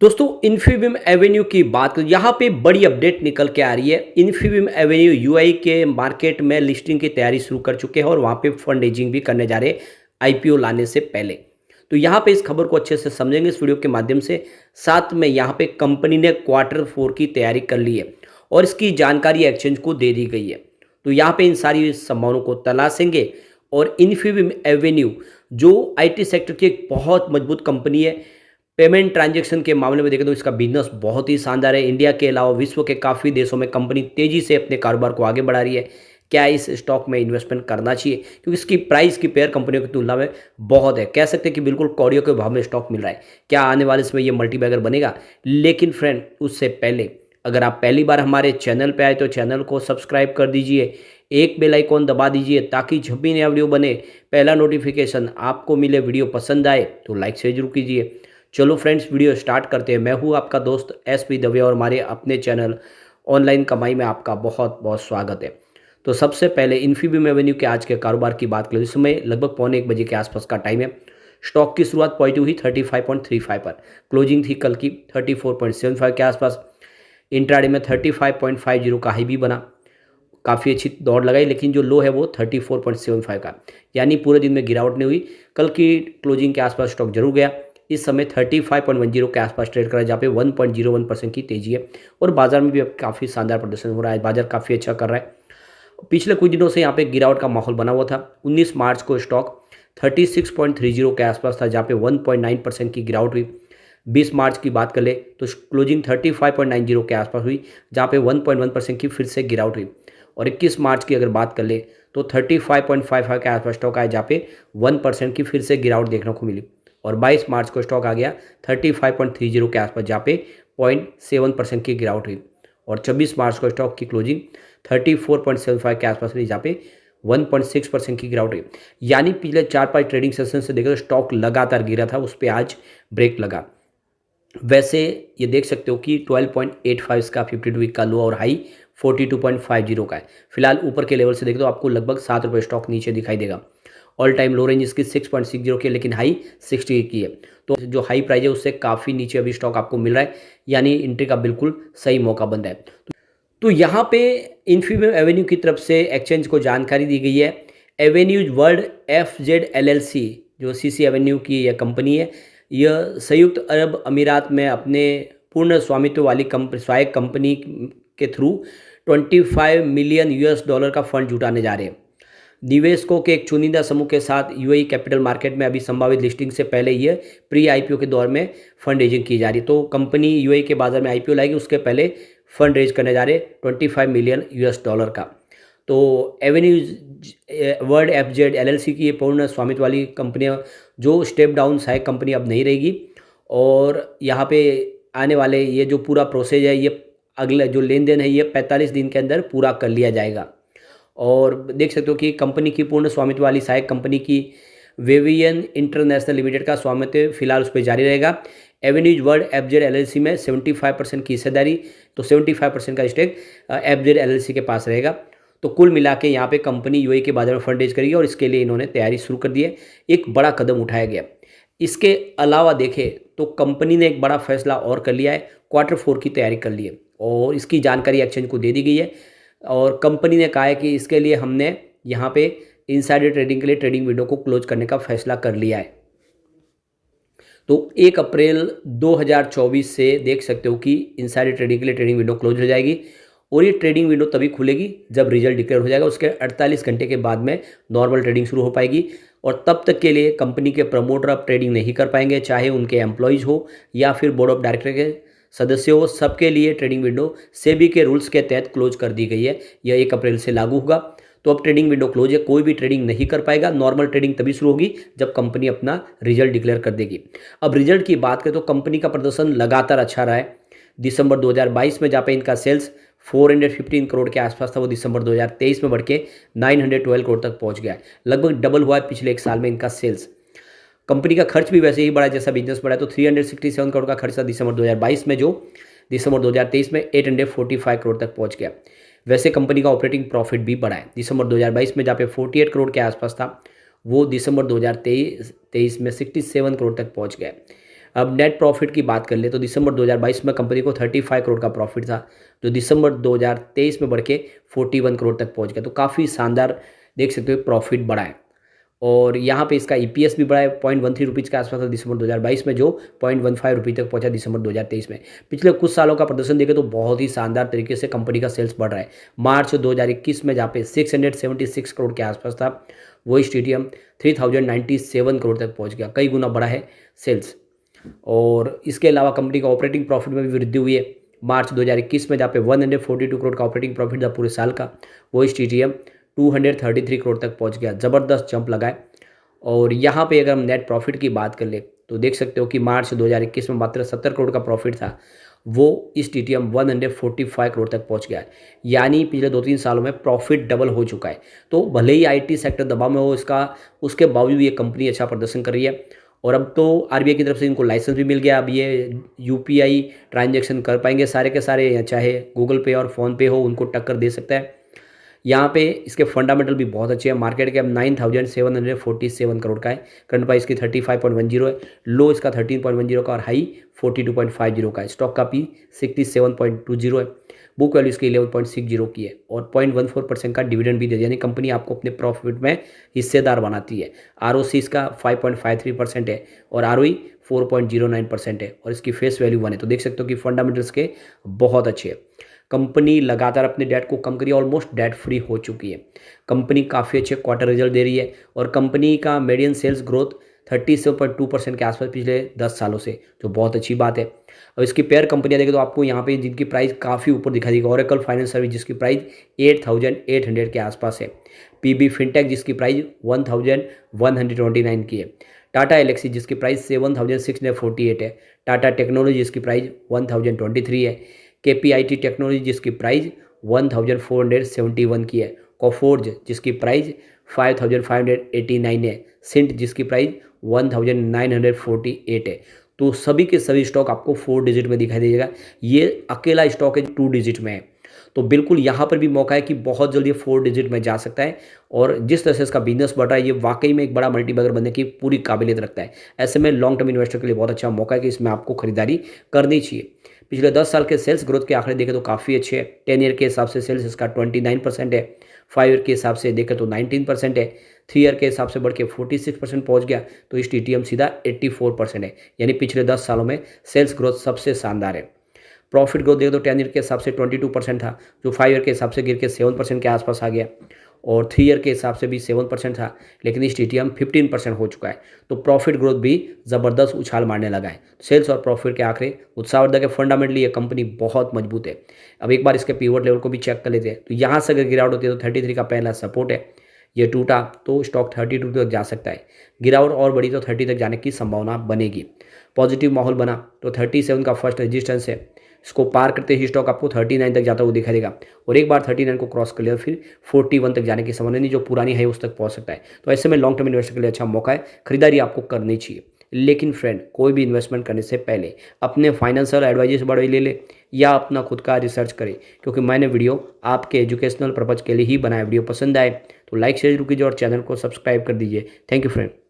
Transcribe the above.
दोस्तों Infibeam Avenue की बात करें, यहाँ पे बड़ी अपडेट निकल के आ रही है। इन्फीबीम एवेन्यू यूआई के मार्केट में लिस्टिंग की तैयारी शुरू कर चुके हैं और वहाँ पे फंड रेजिंग भी करने जा रहे हैं आईपीओ लाने से पहले। तो यहाँ पे इस खबर को अच्छे से समझेंगे इस वीडियो के माध्यम से। साथ में यहाँ पे कंपनी ने क्वार्टर 4 की तैयारी कर ली है और इसकी जानकारी एक्सचेंज को दे दी गई है। तो यहाँ पे इन सारी संभावनाओं को तलाशेंगे और इन्फीबीम एवेन्यू जो आईटी सेक्टर की एक बहुत मजबूत कंपनी है। पेमेंट ट्रांजैक्शन के मामले में देखें तो इसका बिजनेस बहुत ही शानदार है। इंडिया के अलावा विश्व के काफ़ी देशों में कंपनी तेज़ी से अपने कारोबार को आगे बढ़ा रही है। क्या इस स्टॉक में इन्वेस्टमेंट करना चाहिए, क्योंकि इसकी प्राइस की पेयर कंपनियों की तुलना में बहुत है। कह सकते हैं कि बिल्कुल कौड़ियों के भाव में स्टॉक मिल रहा है। क्या आने वाले इसमें ये मल्टीबैगर बनेगा? लेकिन फ्रेंड, उससे पहले अगर आप पहली बार हमारे चैनल पर आए तो चैनल को सब्सक्राइब कर दीजिए, एक बेल आइकॉन दबा दीजिए ताकि जब भी नया वीडियो बने पहला नोटिफिकेशन आपको मिले। वीडियो पसंद आए तो लाइक से जरूर कीजिए। चलो फ्रेंड्स, वीडियो स्टार्ट करते हैं। मैं हूं आपका दोस्त एसपी दवे और हमारे अपने चैनल ऑनलाइन कमाई में आपका बहुत बहुत स्वागत है। तो सबसे पहले इन्फीबीम एवेन्यू के आज के कारोबार की बात करें। इस समय लगभग 1:15 के आसपास का टाइम है। स्टॉक की शुरुआत पॉजिटिव हुई 35.35 पर, क्लोजिंग थी कल की 34.75 के आसपास। इंट्राडे में 35.50 का हाई भी बना, काफ़ी अच्छी दौड़ लगाई, लेकिन जो लो है वो 34.75 का, यानी पूरे दिन में गिरावट नहीं हुई। कल की क्लोजिंग के आसपास स्टॉक जरूर गया। इस समय 35.10 के आसपास ट्रेड कर रहा है, जहाँ पे 1.01% की तेजी है और बाजार में भी अब काफ़ी शानदार प्रदर्शन हो रहा है। बाजार काफ़ी अच्छा कर रहा है। पिछले कुछ दिनों से यहाँ पे गिरावट का माहौल बना हुआ था। 19 मार्च को स्टॉक 36.30 के आसपास था, जहाँ पे 1.9% की गिरावट हुई। 20 मार्च की बात कर ले तो क्लोजिंग 35.90 के आसपास हुई, जहाँ पे 1.1% की फिर से गिरावट हुई। और 21 मार्च की अगर बात कर ले तो 35.55 के आसपास स्टॉक आया, जहाँ पे 1% की फिर से गिरावट देखने को मिली। और 22 मार्च को स्टॉक आ गया 35.30 के आसपास, जहाँ पे 0.7% की गिरावट हुई। और 26 मार्च को स्टॉक की क्लोजिंग 34.75 के आसपास रही, जहाँ पे 1.6% की गिरावट हुई। यानी पिछले 4-5 ट्रेडिंग सेशन से देखें तो स्टॉक लगातार गिरा था, उस पर आज ब्रेक लगा। वैसे ये देख सकते हो कि 12.85 का 52 वीक का लो और हाई 42.50 का है। फिलहाल ऊपर के लेवल से देखें तो आपको लगभग ₹7 स्टॉक नीचे दिखाई देगा। ऑल टाइम लो रेंज इसकी 6.60 की है, लेकिन हाई 60 की है। तो जो हाई प्राइस है उससे काफ़ी नीचे अभी स्टॉक आपको मिल रहा है, यानी एंट्री का बिल्कुल सही मौका बन रहा है। तो यहाँ पे इन्फीबीम एवेन्यू की तरफ से एक्सचेंज को जानकारी दी गई है। एवेन्यूज वर्ल्ड FZ LLC, जो सीसी एवेन्यू की यह कंपनी है, यह संयुक्त अरब अमीरात में अपने पूर्ण स्वामित्व वाली स्वायत्त कंपनी के थ्रू $25 मिलियन का फंड जुटाने जा रहे हैं। निवेशकों के एक चुनिंदा समूह के साथ यूएई कैपिटल मार्केट में अभी संभावित लिस्टिंग से पहले ये प्री आईपीओ के दौर में फंड रेजिंग की जा रही है। तो कंपनी यूएई के बाजार में आईपीओ लाएगी, उसके पहले फंड रेज करने जा रहे $25 मिलियन का। तो एवेन्यूज वर्ल्ड FZ LLC की ये पूर्ण स्वामित्व वाली कंपनियां, जो स्टेप डाउन सहायक कंपनी अब नहीं रहेगी। और यहाँ पे आने वाले ये जो पूरा प्रोसेस है, ये अगला जो लेन देन है ये 45 दिन के अंदर पूरा कर लिया जाएगा। और देख सकते हो कि कंपनी की पूर्ण स्वामित्व वाली सहायक कंपनी की वेवियन इंटरनेशनल लिमिटेड का स्वामित्व फिलहाल उस पर जारी रहेगा। एवेन्यूज वर्ल्ड FZ LLC में 75% की हिस्सेदारी, तो 75% का स्टेक FZ LLC के पास रहेगा। तो कुल मिला के यहाँ पे कंपनी यूएई के बाजार में फंड रेज करेगी और इसके लिए इन्होंने तैयारी शुरू कर दी है। एक बड़ा कदम उठाया गया। इसके अलावा देखें तो कंपनी ने एक बड़ा फैसला और कर लिया है, क्वार्टर 4 की तैयारी कर ली है और इसकी जानकारी एक्सचेंज को दे दी गई है। और कंपनी ने कहा है कि इसके लिए हमने यहाँ पे इनसाइडर ट्रेडिंग के लिए ट्रेडिंग विंडो को क्लोज करने का फैसला कर लिया है। तो 1 अप्रैल 2024 से देख सकते हो कि इनसाइडर ट्रेडिंग के लिए ट्रेडिंग विंडो क्लोज हो जाएगी और ये ट्रेडिंग विंडो तभी खुलेगी जब रिजल्ट डिक्लेयर हो जाएगा। उसके 48 घंटे के बाद में नॉर्मल ट्रेडिंग शुरू हो पाएगी और तब तक के लिए कंपनी के प्रमोटर अब ट्रेडिंग नहीं कर पाएंगे, चाहे उनके एम्प्लॉयज़ हो या फिर बोर्ड ऑफ डायरेक्टर के सदस्य हो। सबके लिए ट्रेडिंग विंडो सेबी के रूल्स के तहत क्लोज कर दी गई है। यह 1 अप्रैल से लागू होगा। तो अब ट्रेडिंग विंडो क्लोज है, कोई भी ट्रेडिंग नहीं कर पाएगा। नॉर्मल ट्रेडिंग तभी शुरू होगी जब कंपनी अपना रिजल्ट डिक्लेयर कर देगी। अब रिजल्ट की बात करें तो कंपनी का प्रदर्शन लगातार अच्छा रहा है। दिसंबर 2022 में जहाँ पे इनका सेल्स 415 करोड़ के आसपास था, वो दिसंबर 2023 में बढ़ के 912 करोड़ तक पहुँच गया है। लगभग डबल हुआ है पिछले 1 साल में इनका सेल्स। कंपनी का खर्च भी वैसे ही बढ़ा जैसा बिजनेस बढ़ा है। तो 367 करोड़ का खर्च था दिसंबर 2022 में, जो दिसंबर 2023 में 845 करोड़ तक पहुंच गया। वैसे कंपनी का ऑपरेटिंग प्रॉफिट भी बढ़ा है। दिसंबर 2022 में जहाँ पे 48 करोड़ के आसपास था, वो दिसंबर 2023 में 67 करोड़ तक पहुंच गया। अब नेट प्रॉफिट की बात कर ले तो दिसंबर 2022 में कंपनी को 35 करोड़ का प्रॉफिट था, जो दिसंबर 2023 में बढ़ के 41 करोड़ तक पहुंच गया। तो काफ़ी शानदार देख सकते हो प्रॉफिट बढ़ा है। और यहाँ पे इसका ईपीएस भी बढ़ा है, 0.13 रुपीज़ के आसपास था दिसंबर 2022 में, जो 0.15 रुपये तक पहुंचा दिसंबर 2023 में। पिछले कुछ सालों का प्रदर्शन देखें तो बहुत ही शानदार तरीके से कंपनी का सेल्स बढ़ रहा है। मार्च 2021 में जहाँ पे 676 करोड़ के आसपास था, वही स्टेडियम 3097 करोड़ तक पहुँच गया, कई गुना बढ़ा है सेल्स। और इसके अलावा कंपनी का ऑपरेटिंग प्रॉफिट में भी वृद्धि हुई है। मार्च 2021 में जहाँ पे 142 करोड़ का ऑपरेटिंग प्रॉफिट था पूरे साल का, वही स्टेडियम 233 करोड़ तक पहुंच गया, ज़बरदस्त जंप लगाए। और यहाँ पे अगर हम नेट प्रॉफिट की बात कर ले तो देख सकते हो कि मार्च 2021 में मात्र 70 करोड़ का प्रॉफिट था, वो इस टीटीएम 145 करोड़ तक पहुंच गया है। यानी पिछले 2-3 सालों में प्रॉफिट डबल हो चुका है। तो भले ही आईटी सेक्टर दबाव में हो इसका, उसके बावजूद ये कंपनी अच्छा प्रदर्शन कर रही है। और अब तो आरबीआई की तरफ से इनको लाइसेंस भी मिल गया, अब ये यूपीआई ट्रांजैक्शन कर पाएंगे सारे के सारे, चाहे गूगल पे और फ़ोन पे हो, उनको टक्कर दे सकता है। यहाँ पे इसके फंडामेंटल भी बहुत अच्छे हैं। मार्केट कैप 9747 करोड़ का है, करंट प्राइस की 35.10 है, लो इसका 13.10 का और हाई 42.50 का है। स्टॉक का पी 67.20 है, बुक वैल्यू इसकी 11.60 की है और 0.14% का डिविडेंड भी दे दिया, यानी कंपनी आपको अपने प्रॉफिट में हिस्सेदार बनाती है। आरओसी इसका 5.53% है और आरओई 4.09% है और इसकी फेस वैल्यू 1 है। तो देख सकते हो कि फंडामेंटल्स के बहुत अच्छे हैं। कंपनी लगातार अपने डेट को कम करी, ऑलमोस्ट डेट फ्री हो चुकी है। कंपनी काफ़ी अच्छे क्वार्टर रिजल्ट दे रही है और कंपनी का मीडियन सेल्स ग्रोथ 37.2% के आसपास पिछले 10 सालों से, जो बहुत अच्छी बात है। और इसकी पेयर कंपनियां देखें तो आपको यहाँ पे जिनकी प्राइस काफ़ी ऊपर दिखाई देगी, ओरेकल फाइनेंस सर्विस जिसकी प्राइस 8800 के आसपास है, पीबी फिनटेक जिसकी प्राइस 1129 की है, टाटा एलेक्सी जिसकी प्राइस 7648 है, टाटा टेक्नोलॉजी जिसकी प्राइस 1023 है, केपीआईटी टेक्नोलॉजी जिसकी प्राइस 1471 की है, कोफोर्ज जिसकी प्राइस 5589 है, सिंट जिसकी प्राइस 1948 है। तो सभी के सभी स्टॉक आपको 4 डिजिट में दिखाई देगा। ये अकेला स्टॉक है 2 डिजिट में है। तो बिल्कुल यहाँ पर भी मौका है कि बहुत जल्दी 4 डिजिट में जा सकता है और जिस तरह से इसका बिजनेस बढ़ रहा है, ये वाकई में एक बड़ा मल्टीबैगर बनने की पूरी काबिलियत रखता है। ऐसे में लॉन्ग टर्म इन्वेस्टर के लिए बहुत अच्छा मौका है कि इसमें आपको खरीदारी करनी चाहिए। पिछले 10 साल के सेल्स ग्रोथ के आंकड़े देखें तो काफ़ी अच्छे हैं। 10 ईयर के हिसाब से सेल्स इसका 29% है, 5 ईयर के हिसाब से देखें तो 19% है, 3 ईयर के हिसाब से बढ़ के 46% पहुंच गया। तो इस टीटीएम सीधा 84% है, यानी पिछले 10 सालों में सेल्स ग्रोथ सबसे शानदार है। प्रॉफिट ग्रोथ देखें तो 10 ईयर के हिसाब से 22% था, जो 5 ईयर के हिसाब से गिर के 7% के आसपास आ गया और 3 ईयर के हिसाब से भी 7% था, लेकिन इस टीटीएम 15% हो चुका है। तो प्रॉफिट ग्रोथ भी ज़बरदस्त उछाल मारने लगा है। सेल्स और प्रॉफिट के आंकड़े उत्साहवर्धक है, फंडामेंटली ये कंपनी बहुत मजबूत है। अब एक बार इसके पीवट लेवल को भी चेक कर लेते हैं। तो यहाँ से अगर गिरावट होती है तो 33 का पहला सपोर्ट है, ये टूटा तो स्टॉक 32 तक जा सकता है। गिरावट और बड़ी तो 30 तक जाने की संभावना बनेगी। पॉजिटिव माहौल बना तो 37 का फर्स्ट रेजिस्टेंस है, इसको पार करते ही स्टॉक आपको 39 तक जाता हुआ दिखाई देगा और एक बार 39 को क्रॉस कर लिया फिर 41 तक जाने की संभावना नहीं, जो पुरानी है उस तक पहुंच सकता है। तो ऐसे में लॉन्ग टर्म इन्वेस्टर के लिए अच्छा मौका है, खरीदारी आपको करनी चाहिए। लेकिन फ्रेंड, कोई भी इन्वेस्टमेंट करने से पहले अपने फाइनेंशियल एडवाइजर से बड़े ले या अपना खुद का रिसर्च करें, क्योंकि मैंने वीडियो आपके एजुकेशनल पर्पज़ के लिए ही बनाया। वीडियो पसंद आए तो लाइक शेयर कीजिए और चैनल को सब्सक्राइब कर दीजिए। Thank you friend.